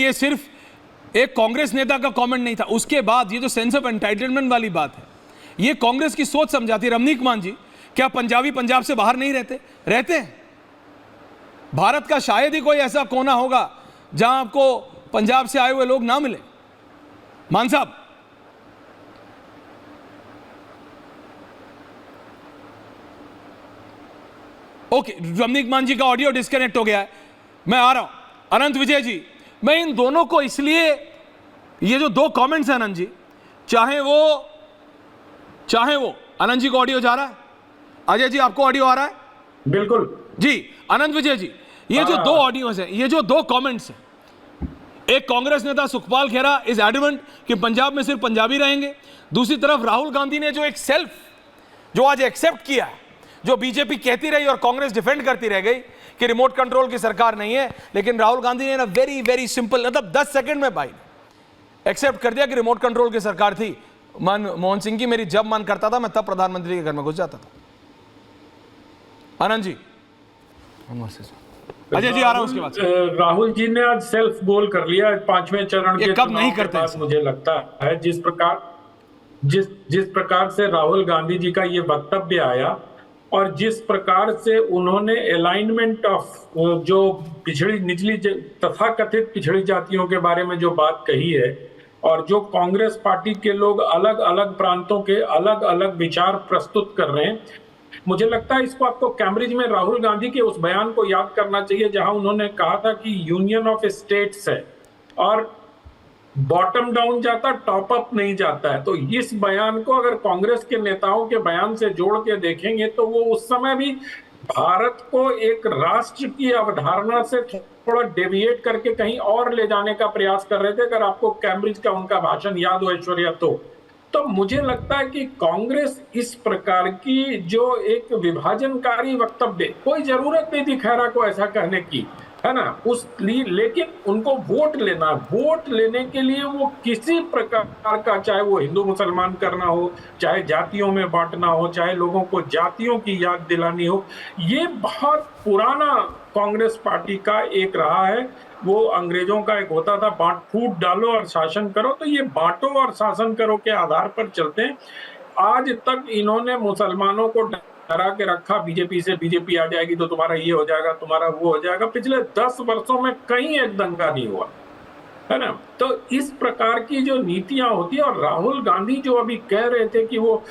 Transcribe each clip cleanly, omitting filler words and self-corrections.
ये सिर्फ एक कांग्रेस नेता का कमेंट नहीं था, उसके बाद ये जो सेंस ऑफ एंटाइटलमेंट वाली बात है, ये कांग्रेस की सोच समझाती है। रमनीक मान जी, क्या पंजाबी पंजाब से बाहर नहीं रहते? रहते हैं। भारत का शायद ही कोई ऐसा कोना होगा जहां आपको पंजाब से आए हुए लोग ना मिले। मान साहब, ओके, रमनीक मान जी का ऑडियो डिस्कनेक्ट हो गया है, मैं आ रहा हूं। अनंत विजय जी, मैं इन दोनों को इसलिए, ये जो दो कमेंट्स हैं अनंत जी, चाहे वो अनंत जी को ऑडियो जा रहा है, अजय जी आपको ऑडियो आ रहा है? बिल्कुल जी। अनंत विजय जी, ये जो दो ऑडियोज हैं, ये जो दो कमेंट्स हैं, एक कांग्रेस नेता सुखपाल खेरा इज एडमेंट कि पंजाब में सिर्फ पंजाबी रहेंगे, दूसरी तरफ राहुल गांधी ने जो एक सेल्फ जो आज एक्सेप्ट किया है, जो बीजेपी कहती रही और कांग्रेस डिफेंड करती रह गई कि रिमोट कंट्रोल की सरकार नहीं है, लेकिन राहुल गांधी ने ना वेरी वेरी सिंपल, मतलब 10 सेकंड में भाई एक्सेप्ट कर दिया कि रिमोट कंट्रोल की सरकार थी। मनमोहन सिंह की मेरी जब मन करता था मैं तब प्रधानमंत्री के घर में घुस जाता था। आनंद जी, अजय जी आ रहा हूं उसके बाद। राहुल जी ने आज सेल्फ गोल कर लिया 5वें चरण के कब नहीं करते बाद। मुझे लगता है जिस प्रकार से राहुल गांधी जी का ये वक्तव्य आया और जिस प्रकार से उन्होंने अलाइनमेंट ऑफ जो पिछड़ी निचली तथाकथित पिछड़ी जातियों के बारे में जो बात कही है और जो कांग्रेस पार्टी के लोग अलग अलग प्रांतों के अलग अलग विचार प्रस्तुत कर रहे हैं, मुझे लगता है इसको आपको कैम्ब्रिज में राहुल गांधी के उस बयान को याद करना चाहिए जहां उन्होंने कहा था कि यूनियन ऑफ स्टेट्स है और बॉटम डाउन जाता, टॉप अप नहीं जाता है। तो इस बयान को अगर कांग्रेस के नेताओं के बयान से जोड़ के देखेंगे तो वो उस समय भी भारत को एक राष्ट्र की अवधारणा से थोड़ा डेविएट करके कहीं और ले जाने का प्रयास कर रहे थे। अगर आपको कैम्ब्रिज का उनका भाषण याद हो ऐश्वर्या, तो मुझे लगता है कि कांग्रेस इस प्रकार की जो एक विभाजनकारी वक्तव्य, कोई जरूरत नहीं थी खैरा को ऐसा कहने की, है ना, लेकिन उनको वोट लेने के लिए वो किसी प्रकार का, चाहे वो हिंदू मुसलमान करना हो, चाहे जातियों में बांटना हो, चाहे लोगों को जातियों की याद दिलानी हो, ये बहुत पुराना कांग्रेस पार्टी का एक रहा है। वो अंग्रेजों का एक होता था बांट फूट डालो और शासन करो, तो ये बांटो और शासन करो के आधार पर चलते हैं। आज तक इन्होंने मुसलमानों को डरा के रखा, बीजेपी से बीजेपी आ जाएगी तो तुम्हारा ये हो जाएगा, तुम्हारा वो हो जाएगा। पिछले 10 वर्षों में कहीं एक दंगा नहीं हुआ, है ना। तो इस प्रकार की जो नीतियां होती है, और राहुल गांधी जो अभी कह रहे थे कि वो,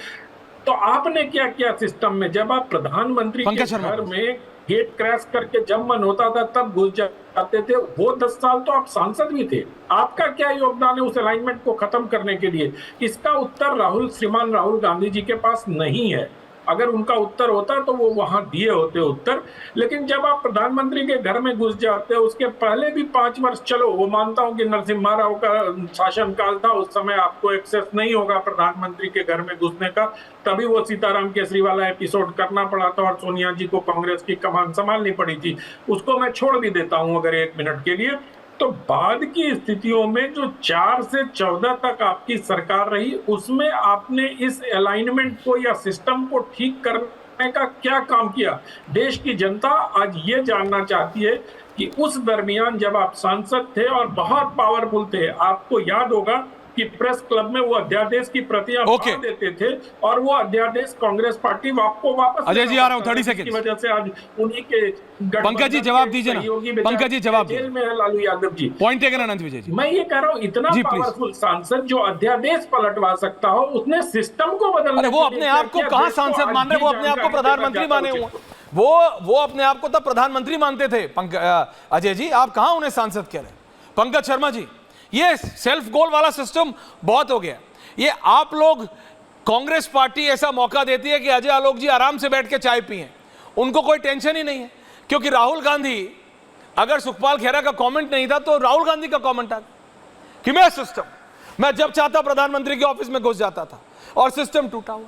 तो आपने क्या किया सिस्टम में, जब आप प्रधानमंत्री के घर में गेट क्रैश करके जब मन होता था तब घुस जाते थे, वो 10 साल तो आप सांसद भी थे, आपका क्या योगदान है उस अलाइनमेंट को खत्म करने के लिए? इसका उत्तर श्रीमान राहुल गांधी जी के पास नहीं है। अगर उनका उत्तर होता तो वो वहां दिए होते उत्तर। लेकिन जब आप प्रधानमंत्री के घर में घुस जाते हो, उसके पहले भी 5 वर्ष, चलो वो मानता हूं कि नरसिम्हा राव का शासनकाल था, उस समय आपको एक्सेस नहीं होगा प्रधानमंत्री के घर में घुसने का, तभी वो सीताराम केसरी वाला एपिसोड करना पड़ा था और सोनिया जी को कांग्रेस की कमान संभालनी पड़ी थी। उसको मैं छोड़ भी देता हूं अगर 1 मिनट के लिए। तो बाद की स्थितियों में जो 4 से 14 तक आपकी सरकार रही, उसमें आपने इस अलाइनमेंट को या सिस्टम को ठीक करने का क्या काम किया? देश की जनता आज ये जानना चाहती है कि उस दरमियान जब आप सांसद थे और बहुत पावरफुल थे, आपको याद होगा कि प्रेस क्लब में वो अध्यादेश की प्रतियां बांट देते थे और वो अध्यादेश कांग्रेस पार्टी आपको वापस। अजय जी आ रहा हूं 30 सेकंड की वजह से आज उन्हीं के पंकज जी जवाब दीजिए ना, पंकज जी जवाब जेल में है लालू यादव जी। पॉइंट टेकन अनंत विजय जी। मैं ये कह रहा हूं इतना पावरफुल सांसद जो अध्यादेश पलटवा सकता हो, उसने सिस्टम को बदलने। अरे वो अपने आप को कहां सांसद मान रहे, वो अपने आप को प्रधानमंत्री माने हुए, वो अपने आप को तब प्रधानमंत्री मानते थे। अजय जी आप कहां उन्हें सांसद कह रहे हैं? पंकज शर्मा जी, ये सेल्फ गोल वाला सिस्टम बहुत हो गया। ये आप लोग, कांग्रेस पार्टी ऐसा मौका देती है कि अजय आलोक जी आराम से बैठ के चाय पिए, उनको कोई टेंशन ही नहीं है, क्योंकि राहुल गांधी, अगर सुखपाल खेरा का कमेंट नहीं था तो राहुल गांधी का कमेंट आ कि मैं सिस्टम, मैं जब चाहता प्रधानमंत्री के ऑफिस में घुस जाता था और सिस्टम टूटा हुआ।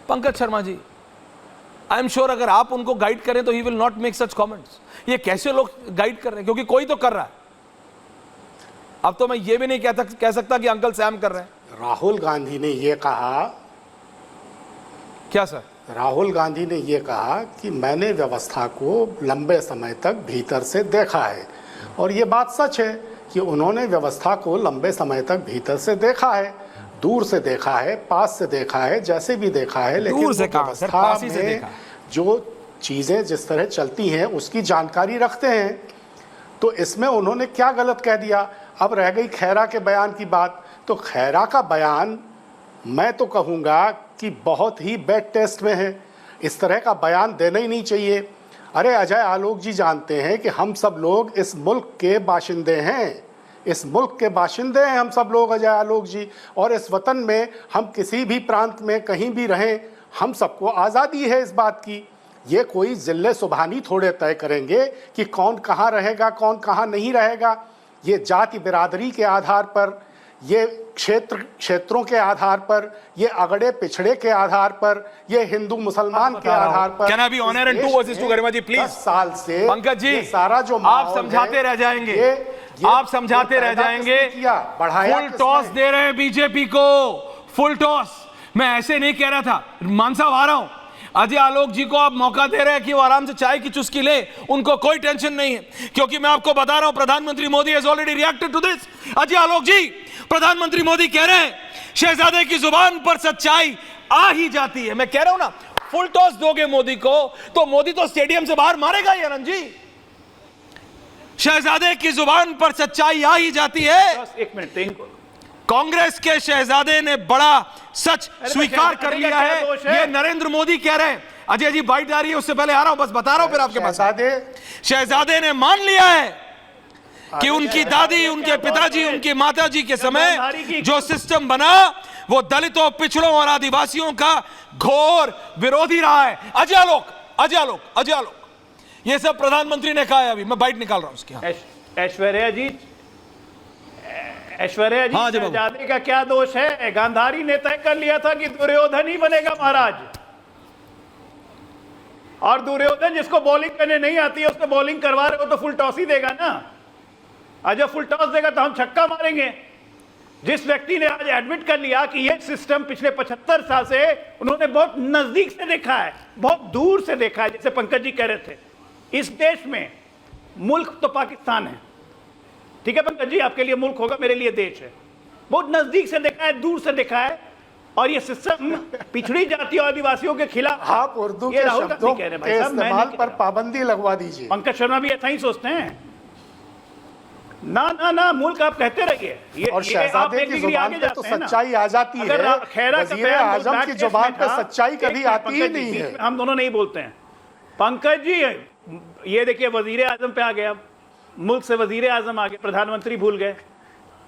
Pankaj Sharma ji, I am sure अगर आप उनको गाइड करें तो he will not make such comments. ये कैसे लोग गाइड कर रहे हैं? क्योंकि कोई तो कर रहा है। अब तो मैं ये भी नहीं कह सकता कि अंकल सैम कर रहे हैं। राहुल गांधी ने ये कहा, क्या सर? राहुल गांधी ने ये कहा कि मैंने व्यवस्था को लंबे समय तक भीतर से देखा है, और ये बात सच है। कि उन्होंने व्यवस्था को लंबे समय तक भीतर से देखा है, दूर से देखा है, पास से देखा है, जैसे भी देखा है, लेकिन दूर से वो कहा, सर, व्यवस्था पास ही से में देखा। जो चीजें जिस तरह चलती हैं उसकी जानकारी रखते हैं। तो इसमें उन्होंने क्या गलत कह दिया? अब रह गई खैरा के बयान की बात, तो खैरा का बयान मैं तो कहूँगा कि बहुत ही बैड टेस्ट में है। इस तरह का बयान देना ही नहीं चाहिए। अरे अजय आलोक जी जानते हैं कि हम सब लोग इस मुल्क के बाशिंदे हैं, इस मुल्क के बाशिंदे हैं हम सब लोग, अजय आलोक जी, और इस वतन में हम किसी भी प्रांत में कहीं भी रहें, हम सबको आज़ादी है इस बात की। ये कोई जिले सुबहानी थोड़े तय करेंगे कि कौन कहाँ रहेगा, कौन कहाँ नहीं रहेगा। ये जाति बिरादरी के आधार पर, ये क्षेत्रों के आधार पर, ये अगड़े पिछड़े के आधार पर, ये हिंदू मुसलमान के आधार पर। Can I be honest and 2 versus 2 Garima ji, please? 10 साल से पंकज जी, ये सारा जो आप समझाते रह जाएंगे, आप समझाते रह जाएंगे। फुल टॉस दे रहे हैं बीजेपी को, फुल टॉस। मैं ऐसे नहीं कह रहा था, मान साहब आ रहा हूं। अजय आलोक जी को आप मौका दे रहे हैं कि वो आराम से चाय की चुस्की ले, उनको कोई टेंशन नहीं है, क्योंकि मैं आपको बता रहा हूं प्रधानमंत्री Modi has already reacted to this. Ajay Alok ji, प्रधानमंत्री मोदी कह रहे हैं शहजादे की जुबान पर सच्चाई आ ही जाती है। मैं कह रहा हूं ना, फुल टॉस दोगे मोदी को तो मोदी तो स्टेडियम से बाहर मारेगा ही आनंद जी। शहजादे की जुबान पर सच्चाई आ ही जाती है। एक मिनट, कांग्रेस के शहजादे ने बड़ा सच स्वीकार कर लिया है, ये नरेंद्र मोदी कह रहे हैं। अजय जी बाइट आ रही है, उससे पहले आ रहा हूं, बस बता रहा हूं फिर आपके पास। शहजादे ने मान लिया है कि उनकी दादी, उनके पिताजी, उनकी माताजी के समय जो सिस्टम बना वो दलितों, पिछड़ों और आदिवासियों का घोर विरोधी रहा है। अजय आलोक, अजय आलोक, अजय आलोक, ये सब प्रधानमंत्री ने कहा है। अभी मैं बाइट निकाल रहा हूं उसकी। ऐश्वर्या जी, हाँ, शहजादे का क्या दोष है? गांधारी ने तय कर लिया था कि दुर्योधन ही बनेगा महाराज, और दुर्योधन जिसको बॉलिंग करने नहीं आती है उसको बॉलिंग करवा रहे हो तो फुल टॉस ही देगा ना। आज जब फुल टॉस देगा तो हम छक्का मारेंगे। जिस व्यक्ति ने आज एडमिट कर लिया कि ये सिस्टम पिछले 75 साल से उन्होंने बहुत नजदीक से देखा है, बहुत दूर से देखा है, जैसे पंकज जी कह रहे थे, इस देश में मुल्क तो पाकिस्तान है, ठीक है पंकज जी, आपके लिए मुल्क होगा, मेरे लिए देश है। बहुत नजदीक से देखा है, दूर से देखा है, और ये सिस्टम पिछड़ी जातियों आदिवासियों के खिलाफ। आप उर्दू के शब्दों के इस्तेमाल पर पाबंदी लगवा दीजिए। पंकज शर्मा भी ऐसा ही सोचते हैं। ना ना ना, मुल्क आप कहते रहिए, और शहजादे की जुबान पे तो सच्चाई आ जाती है, वजीर आजम की जुबान पे सच्चाई कभी आती ही नहीं है। हम दोनों नहीं बोलते हैं पंकज जी। ये देखिए वजीर आजम पे आ गया, मुल्क से वजीर आजम आ गए, प्रधानमंत्री भूल गए।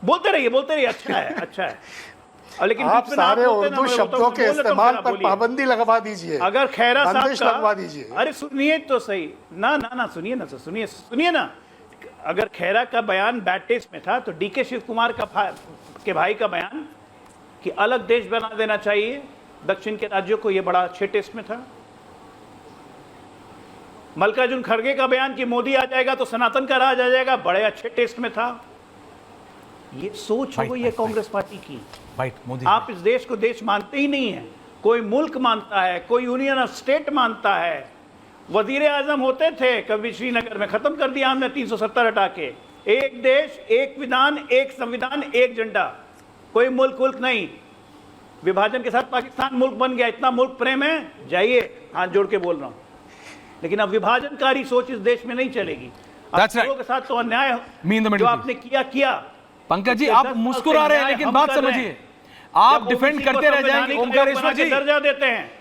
बोलते रहिए, अच्छा है, अच्छा है। लेकिन आप सारे उर्दू शब्दों के इस्तेमाल पर पाबंदी लगवा दीजिए। अगर खैरा साहब लगवा दीजिए। अरे सुनिए तो सही ना ना ना, सुनिए ना, सुनिए ना। अगर खैरा का बयान बैड टेस्ट में था तो डीके शिव कुमार के भाई का बयान कि अलग देश बना देना चाहिए दक्षिण के राज्यों को, यह बड़ा अच्छे टेस्ट में था। मल्लिकार्जुन खड़गे का बयान कि मोदी आ जाएगा तो सनातन का राज आ जाएगा, बड़े अच्छे टेस्ट में था। ये सोच हो गई है कांग्रेस पार्टी की। आप इस देश को देश मानते ही नहीं है। कोई मुल्क मानता है, कोई यूनियन ऑफ स्टेट मानता है। वजीर आजम होते थे कभी श्रीनगर में, खत्म कर दिया हमने 370 हटा के। एक देश, एक विधान, एक संविधान, एक झंडा, कोई मुल्क नहीं। विभाजन के साथ पाकिस्तान मुल्क बन गया। इतना मुल्क प्रेम है, जाइए, हाथ जोड़ के बोल रहा हूं। लेकिन अब विभाजनकारी सोच इस देश में नहीं चलेगी। लोगों के साथ तो अन्याय जो आपने किया। पंकज जी आप मुस्कुरा रहे हैं, लेकिन बात समझिए, आप डिफेंड करते रह जाएंगे। ओमकारेश्वर जी दर्जा देते हैं।